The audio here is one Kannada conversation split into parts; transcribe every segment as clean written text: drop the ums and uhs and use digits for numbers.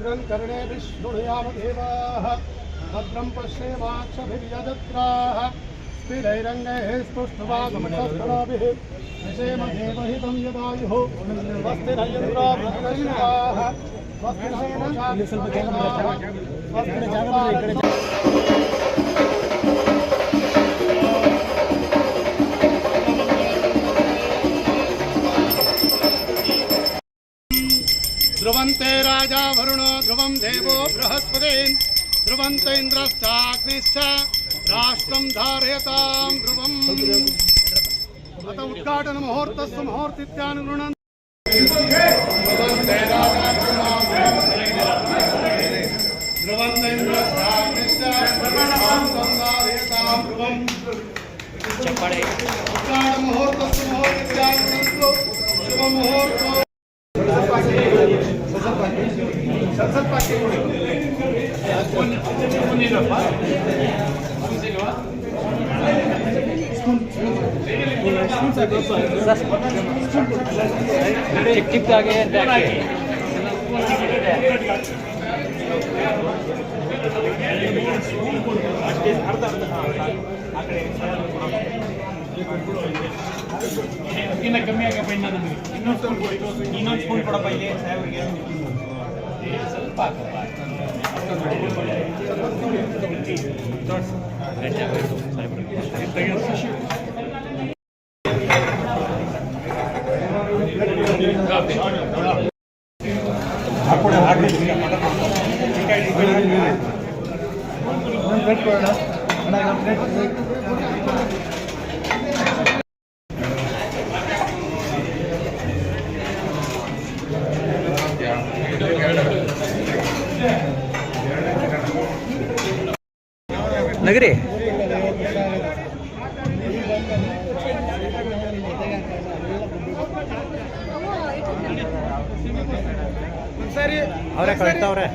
भद्रं कर्णेभिः शृणुयाम देवाः भद्रं पश्येमाक्षभिर्यजत्राः स्थिरैरङ्गैः स्तुष्ट्वागमसत्कराभिः निषेम देवहितं यदायुः स्वस्ति न इन्द्रो बृहस्पतिः स्वस्ति न ध्रुवन्ते राजा वरुणो ध्रुवं देवो बृहस्पतिः ध्रुवन्त इन्द्रश्चाग्निश्च राष्ट्रं धारयतां ध्रुवम् अत उद्घाटन मुहूर्तस्य मुहूर्तित्यानुगृह्णन् ध्रुवन्त इन्द्रश्चाग्निश्च राष्ट्रं धारयतां ध्रुवम् उद्घाटन मुहूर्तस्य मुहूर्तित्यानुगृह्णन्तु शुभ मुहूर्तो टिक आगे ಇನ್ನ ಕಮ್ಮಿ ಆಗಪ್ಪ ಇನ್ನೊಂದು ಸ್ಪೂನ್ ಕೊಡಪ್ಪ ಇಲ್ಲಿ ಸಾಹೇಬ್ರಿಗೆ ಸ್ವಲ್ಪ ನಗರಿ ಸರಿ ಅವರೇ ಕಳ್ತವ್ರೆ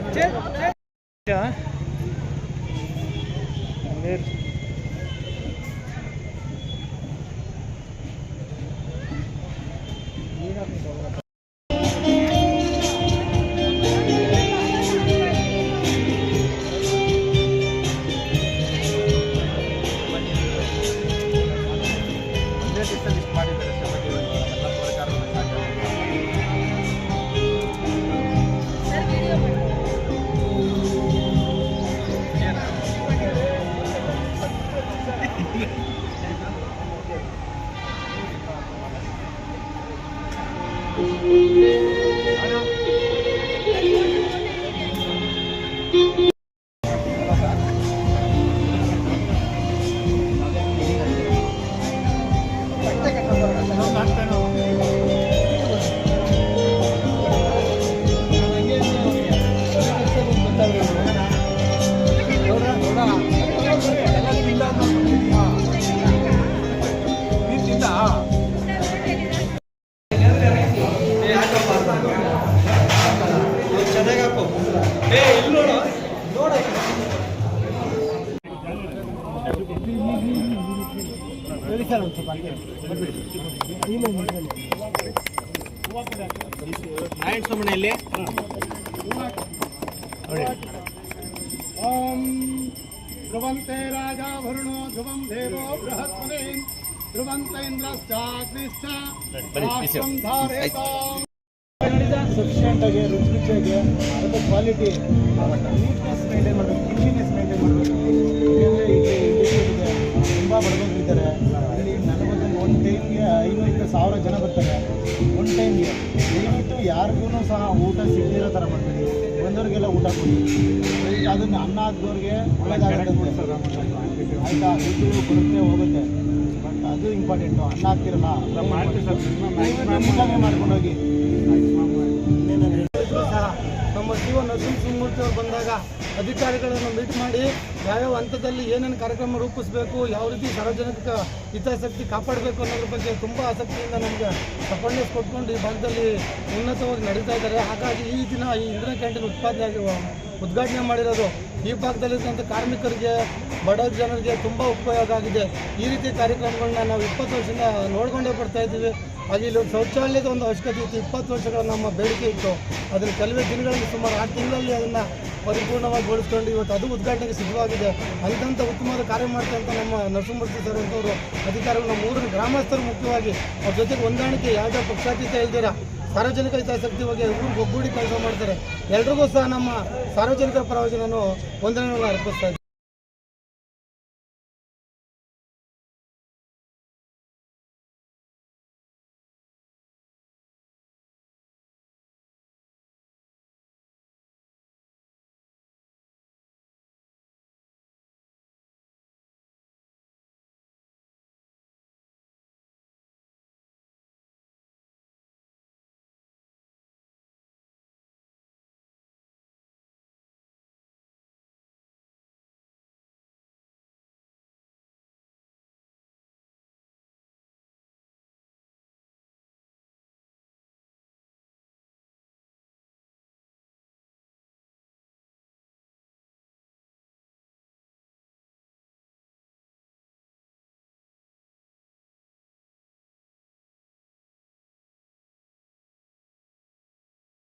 ಮನೆಯಲ್ಲಿ ओम ध्रुवन्ते राजा वरुणो ध्रुवं देवो बृहस्पतिः ध्रुवन्त इन्द्रश्चाग्निश्च राष्ट्रं धारयताम् ಸಫಿಷಿಯೆಂಟ್ ಆಗಿ ರುಚಿಯಾಗಿ ಅದಕ್ಕೆ ಕ್ವಾಲಿಟಿ ನೀಟ್ನೆಸ್ ಮೇಂಟೈನ್ ಮಾಡಬೇಕು, ಕ್ಲೀನ್ನೆಸ್ ಮೇಂಟೈನ್ ಮಾಡಬೇಕು. ಯಾಕೆಂದರೆ ಇಲ್ಲಿ ತುಂಬ ಬಡವರಿದ್ದಾರೆ. ಇಲ್ಲಿ ನನಗೊಂದು ಒಂದು ಟೈಮ್ಗೆ 500-1000 ಜನ ಬರ್ತಾರೆ. ಒಂದು ಟೈಮ್ಗೆ ದಯವಿಟ್ಟು ಯಾರಿಗೂ ಸಹ ಊಟ ಸಿಗದಿರೋ ಥರ ಮಾಡಬೇಡಿ. ಬಂದವರಿಗೆಲ್ಲ ಊಟ ಕೊಡಿ. ಅದನ್ನು ಅನ್ನ ಹಾಕಿದವ್ರಿಗೆ ಒಳ್ಳೆಯದಾಗುತ್ತೆ ಆಯಿತಾ. ದುಡ್ಡು ಕೊಡುತ್ತೆ ಹೋಗುತ್ತೆ, ಬಟ್ ಅದು ಇಂಪಾರ್ಟೆಂಟು. ಅನ್ನ ಹಾಕ್ತಿರಲ್ಲ ಮಾಡ್ಕೊಂಡು ಹೋಗಿ. ನಮ್ಮ ಜೀವನ ಸುಮ್ಮೂರ್ತಿ ಬಂದಾಗ ಅಧಿಕಾರಿಗಳನ್ನು ಮೀಟ್ ಮಾಡಿ ಯಾವ್ಯಾವ ಹಂತದಲ್ಲಿ ಏನೇನು ಕಾರ್ಯಕ್ರಮ ರೂಪಿಸಬೇಕು, ಯಾವ ರೀತಿ ಸಾರ್ವಜನಿಕ ಹಿತಾಸಕ್ತಿ ಕಾಪಾಡಬೇಕು ಅನ್ನೋದ್ರ ಬಗ್ಗೆ ತುಂಬ ಆಸಕ್ತಿಯಿಂದ ನಮಗೆ ಸಪೋರ್ಟ್ನೆಸ್ ಕೊಟ್ಕೊಂಡು ಈ ಭಾಗದಲ್ಲಿ ಉನ್ನತವಾಗಿ ನಡೀತಾ ಇದ್ದಾರೆ. ಹಾಗಾಗಿ ಈ ದಿನ ಈ ಇಂದಿರಾ ಕ್ಯಾಂಟೀನ್ ಉದ್ಘಾಟನೆ ಮಾಡಿರೋದು ಈ ಭಾಗದಲ್ಲಿದ್ದಂಥ ಕಾರ್ಮಿಕರಿಗೆ, ಬಡ ಜನರಿಗೆ ತುಂಬ ಉಪಯೋಗ ಆಗಿದೆ. ಈ ರೀತಿ ಕಾರ್ಯಕ್ರಮಗಳನ್ನ ನಾವು 20 ವರ್ಷದಿಂದ ನೋಡ್ಕೊಂಡೇ ಬರ್ತಾ ಇದ್ದೀವಿ. ಹಾಗೆ ಇಲ್ಲಿ ಒಂದು ಶೌಚಾಲಯದ ಒಂದು ಅವಶ್ಯಕತೆ ಇತ್ತು. 20 ವರ್ಷಗಳ ನಮ್ಮ ಬೇಡಿಕೆ ಇತ್ತು. ಅದನ್ನು ಕೆಲವೇ ದಿನಗಳಲ್ಲಿ ಸುಮಾರು 6 ತಿಂಗಳಲ್ಲಿ ಅದನ್ನು ಪರಿಪೂರ್ಣವಾಗಿ ಗೊಳಿಸ್ಕೊಂಡು ಇವತ್ತು ಅದು ಉದ್ಘಾಟನೆಗೆ ಸಿದ್ಧವಾಗಿದೆ. ಅಂಥ ಉತ್ತಮವಾದ ಕಾರ್ಯ ಮಾಡ್ತಂಥ ನಮ್ಮ ನರಸಿಂಹಮೂರ್ತಿ ಸರ್ ಅಂತವರು ಅಧಿಕಾರಿಗಳು ನಮ್ಮ ಊರಿನ ಗ್ರಾಮಸ್ಥರು ಮುಖ್ಯವಾಗಿ ಅವ್ರ ಜೊತೆಗೆ ಹೊಂದಾಣಿಕೆ ಯಾವುದೇ ಪಕ್ಷಾತೀತ ಇಲ್ದಿರ ಸಾರ್ವಜನಿಕ ಹಿತಾಸಕ್ತಿ ಬಗ್ಗೆ ಊರಿಗೆ ಒಗ್ಗೂಡಿ ಕೆಲಸ ಮಾಡ್ತಾರೆ. ಎಲ್ರಿಗೂ ಸಹ ನಮ್ಮ ಸಾರ್ವಜನಿಕರ ಪರವಾಗಿ ನಾನು ವಂದನೆಗಳನ್ನು ಅರ್ಪಿಸ್ತಾ ಇದ್ದೀನಿ.